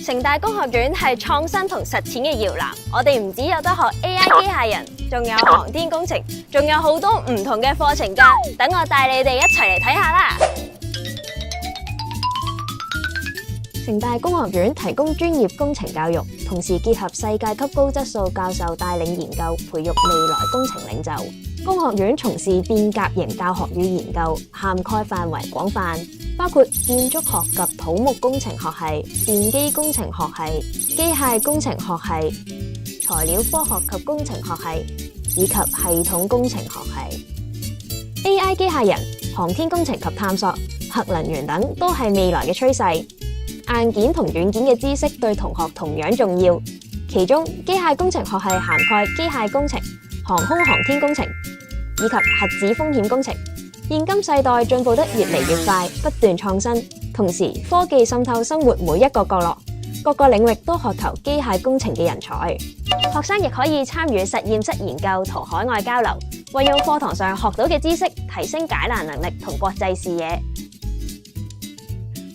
城大工學院係創新同實踐嘅搖籃，我哋唔止有得學 AI 機械人，仲有航天工程，仲有好多唔同嘅課程㗎。等我帶你哋一齊嚟睇下啦！城大工學院提供專業工程教育，同時結合世界級高質素教授帶領研究，培育未來工程領袖。工學院從事變革型教學與研究，涵蓋範圍廣泛，包括建築學及土木工程學系、電機工程學系、機械工程學系、材料科學及工程學系，以及系統工程學系。AI 機械人、航天工程及探索、核能源等都係未來嘅趨勢。硬件同軟件嘅知識對同學同樣重要，其中機械工程學系涵蓋機械工程、航空航天工程以及核子風險工程。現今世代進步得越嚟越快，不斷創新，同時科技滲透生活每一個角落，各個領域都渴求機械工程嘅人才。學生亦可以參與實驗室研究同海外交流，運用課堂上學到嘅知識，提升解難能力同國際視野。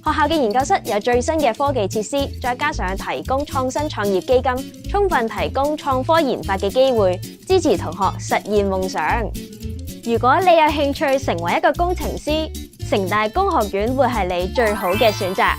學校嘅研究室有最新嘅科技設施，再加上提供創新創業基金，充分提供創科研發嘅機會，支持同學實現夢想。如果你有興趣成為一個工程師，城大工學院會係你最好嘅選擇。